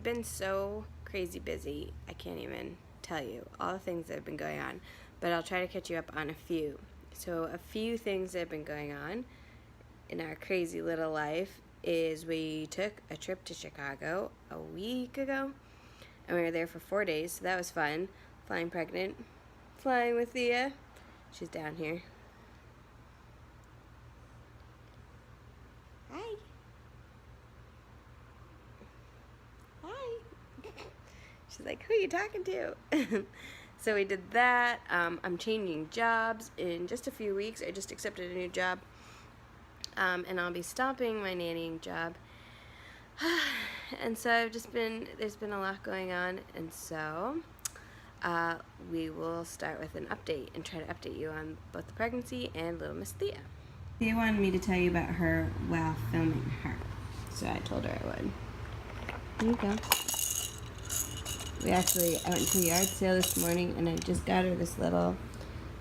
been so crazy busy, I can't even tell you all the things that have been going on, but I'll try to catch you up on a few. So a few things that have been going on in our crazy little life is we took a trip to Chicago a week ago, and we were there for 4 days, so that was fun. Flying pregnant, flying with Thea. She's down here. Hi. Hi. She's like, who are you talking to? So we did that. I'm changing jobs in just a few weeks. I just accepted a new job. And I'll be stopping my nannying job. And so there's been a lot going on. And so we will start with an update and try to update you on both the pregnancy and little Miss Thea. Thea wanted me to tell you about her while filming her. So I told her I would. Here you go. I went to the yard sale this morning and I just got her this little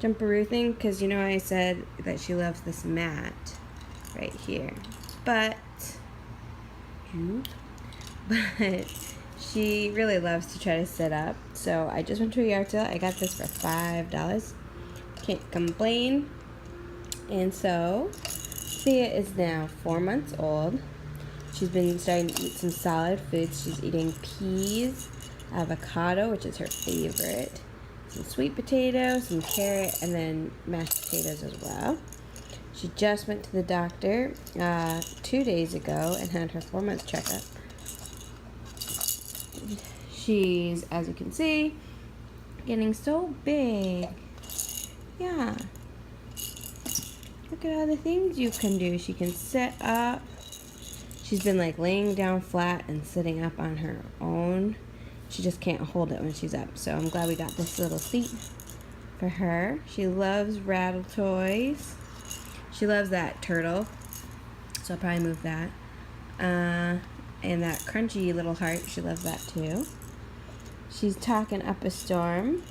jumperoo thing because you know I said that she loves this mat right here. But she really loves to try to sit up. So I just went to a yard sale. I got this for $5. Can't complain. And so Thea is now 4 months old. She's been starting to eat some solid foods. She's eating peas, avocado, which is her favorite, some sweet potato, some carrot, and then mashed potatoes as well. She just went to the doctor 2 days ago and had her 4-month checkup. She's, as you can see, getting so big. Yeah. Look at all the things you can do. She can sit up. She's been like laying down flat and sitting up on her own. She just can't hold it when she's up. So I'm glad we got this little seat for her. She loves rattle toys. She loves that turtle. So I'll probably move that. And that crunchy little heart. She loves that too. She's talking up a storm.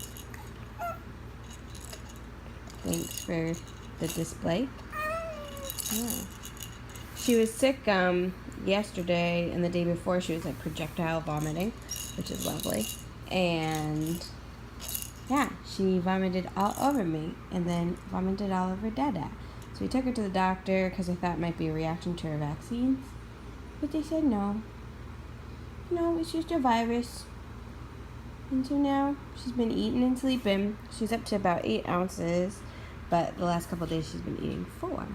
Thanks for the display. Yeah. She was sick yesterday and the day before. She was like projectile vomiting, which is lovely. And yeah, she vomited all over me and then vomited all over Dada. So we took her to the doctor because I thought it might be a reaction to her vaccines. But they said no. No, it's just a virus. And so now she's been eating and sleeping. She's up to about 8 ounces. But the last couple of days she's been eating 4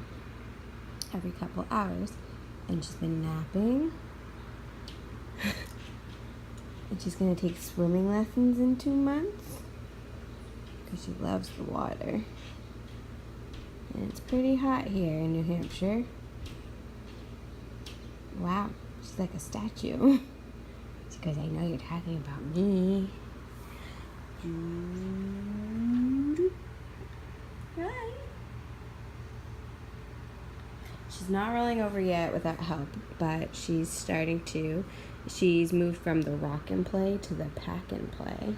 every couple hours. And she's been napping. And she's going to take swimming lessons in 2 months. Because she loves the water. And it's pretty hot here in New Hampshire. Wow, she's like a statue. It's because I know you're talking about me. Hi. She's not rolling over yet without help, but she's starting to. She's moved from the rock and play to the pack and play.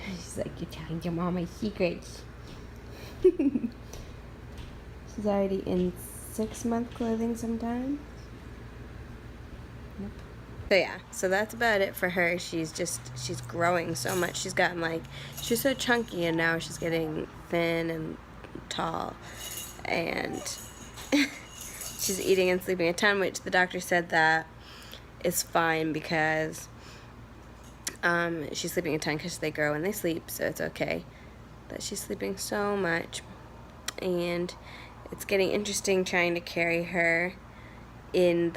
She's like, you're telling your mom my secrets. She's already in 6-month clothing sometimes. Yep. So yeah, so that's about it for her. She's growing so much. She's so chunky and now she's getting thin and tall. And she's eating and sleeping a ton, which the doctor said that is fine because she's sleeping a ton because they grow when they sleep, so it's okay that she's sleeping so much. And it's getting interesting trying to carry her in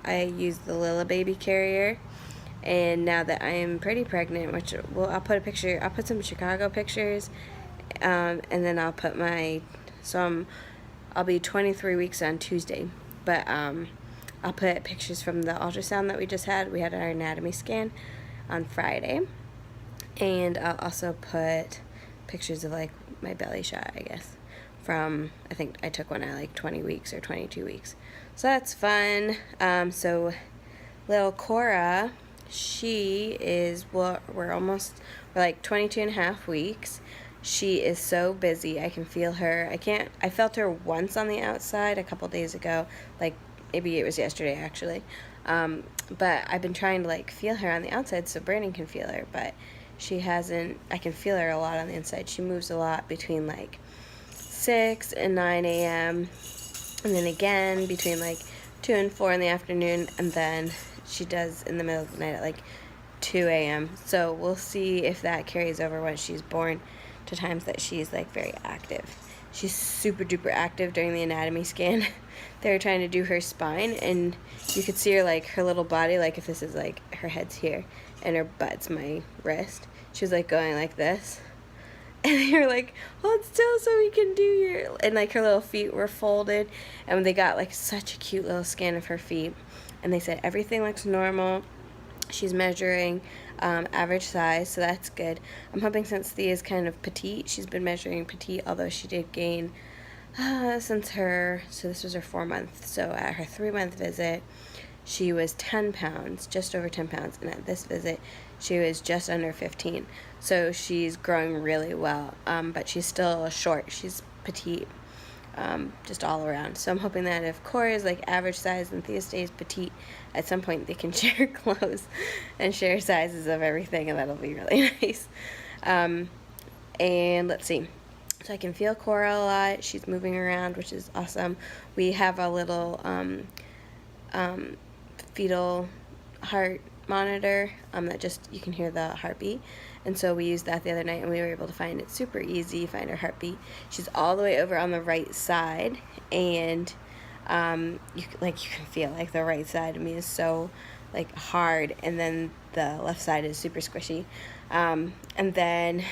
I use the Lila baby carrier. And now that I am pretty pregnant, which I'll put some Chicago pictures, and then I'll put I'll be 23 weeks on Tuesday, but I'll put pictures from the ultrasound that we just had. We had our anatomy scan on Friday, and I'll also put pictures of like my belly shot, I guess, from, I think I took one at like 20 weeks or 22 weeks, so that's fun. So little Cora, we're like 22 and a half weeks. She is so busy. I can feel her. I felt her once on the outside a couple days ago, like Maybe it was yesterday, actually. But I've been trying to, like, feel her on the outside so Brandon can feel her, but she hasn't. I can feel her a lot on the inside. She moves a lot between, like, 6 and 9 a.m., and then again between, like, 2 and 4 in the afternoon, and then she does in the middle of the night at, like, 2 a.m. So we'll see if that carries over once she's born to times that she's, like, very active. She's super duper active during the anatomy scan. They were trying to do her spine, and you could see her, like, her little body, like, if this is, like, her head's here and her butt's my wrist. She was, like, going like this. And they were like, hold still so we can do your... And, like, her little feet were folded. And they got, like, such a cute little scan of her feet. And they said everything looks normal. She's measuring average size, so that's good. I'm hoping since Thea is kind of petite, she's been measuring petite, although she did gain since her... So this was her 4-month. So at her 3-month visit, she was 10 pounds, just over 10 pounds. And at this visit, she was just under 15. So she's growing really well, but she's still short. She's petite, just all around. So I'm hoping that if Cora is like average size and Thea stays petite, at some point they can share clothes and share sizes of everything, and that'll be really nice. And let's see. So I can feel Cora a lot. She's moving around, which is awesome. We have a little fetal heart monitor that just, you can hear the heartbeat, and so we used that the other night, and we were able to find it super easy, find her heartbeat. She's all the way over on the right side, and you can feel like the right side of me is so like hard, and then the left side is super squishy. And then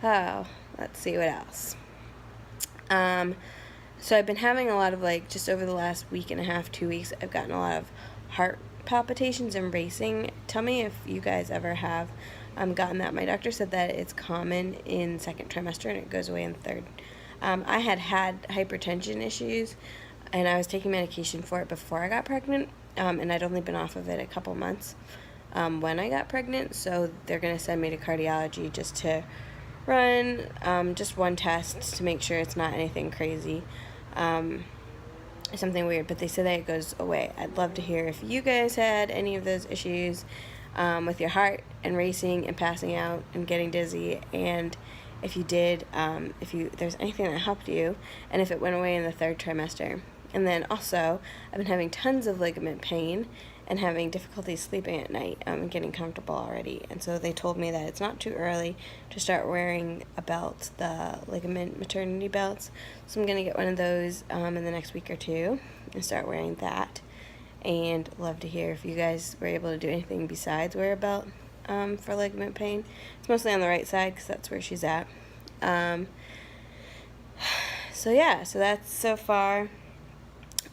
let's see what else. So I've been having a lot of, like, just over the last week and a half, 2 weeks, I've gotten a lot of heart palpitations and racing. Tell me if you guys ever have gotten that. My doctor said that it's common in 2nd trimester and it goes away in 3rd. I had hypertension issues, and I was taking medication for it before I got pregnant, and I'd only been off of it a couple months when I got pregnant, so they're going to send me to cardiology just to run just one test to make sure it's not anything crazy, something weird, but they said that it goes away. I'd love to hear if you guys had any of those issues with your heart and racing and passing out and getting dizzy, and if you did, if there's anything that helped you, and if it went away in the 3rd trimester. And then also, I've been having tons of ligament pain and having difficulty sleeping at night and getting comfortable already. And so they told me that it's not too early to start wearing a belt, the ligament maternity belts. So I'm going to get one of those in the next week or 2 and start wearing that. And love to hear if you guys were able to do anything besides wear a belt for ligament pain. It's mostly on the right side because that's where she's at. So yeah, so that's so far.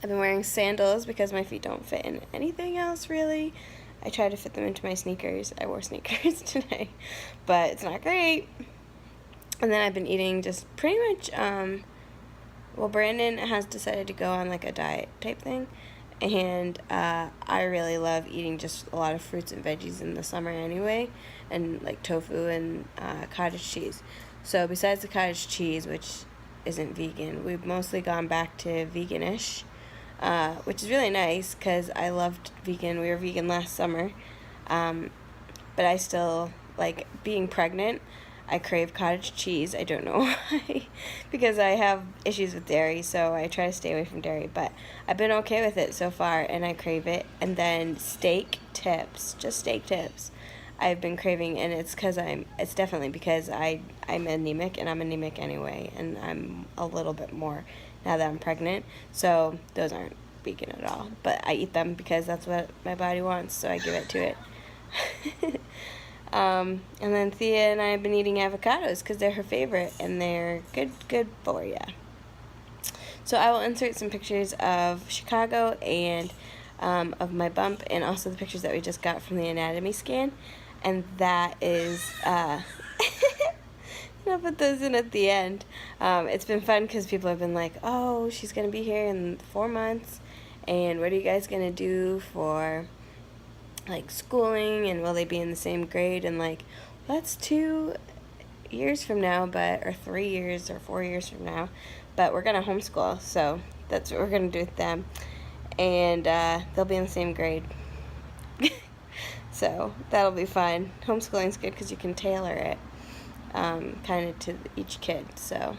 I've been wearing sandals because my feet don't fit in anything else, really. I tried to fit them into my sneakers. I wore sneakers today, but it's not great. And then I've been eating just pretty much, well, Brandon has decided to go on, like, a diet type thing, and I really love eating just a lot of fruits and veggies in the summer anyway, and, like, tofu and cottage cheese. So besides the cottage cheese, which isn't vegan, we've mostly gone back to veganish, which is really nice because I loved vegan. We were vegan last summer, but I still, like, being pregnant, I crave cottage cheese. I don't know why, because I have issues with dairy, so I try to stay away from dairy, but I've been okay with it so far, and I crave it. And then steak tips, just steak tips, I've been craving, and it's definitely because I'm anemic, and I'm anemic anyway, and I'm a little bit more now that I'm pregnant, so those aren't vegan at all, but I eat them because that's what my body wants, so I give it to it. And then Thea and I have been eating avocados because they're her favorite, and they're good for ya. So I will insert some pictures of Chicago and of my bump, and also the pictures that we just got from the anatomy scan, and that is I'll put those in at the end. It's been fun because people have been like, oh, she's going to be here in 4 months, and what are you guys going to do for, like, schooling, and will they be in the same grade? And, like, that's 2 years from now, or 3 years or 4 years from now, but we're going to homeschool, so that's what we're going to do with them. and they'll be in the same grade. So that'll be fun. Homeschooling's good because you can tailor it kind of to each kid. So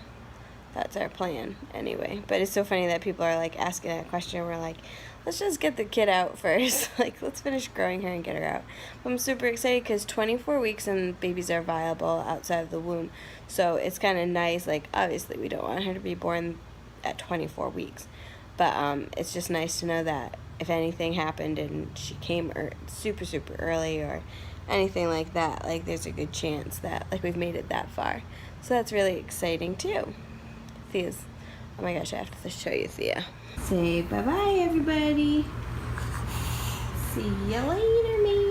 that's our plan anyway. But it's so funny that people are like asking that question, and we're like, let's just get the kid out first. Like, let's finish growing her and get her out. But I'm super excited because 24 weeks and babies are viable outside of the womb. So it's kind of nice. Like, obviously we don't want her to be born at 24 weeks. But it's just nice to know that if anything happened and she came super, super early or anything like that, like, there's a good chance that, like, we've made it that far. So that's really exciting too. Thea's, oh my gosh, I have to show you Thea. Say bye-bye, everybody. See you later, me.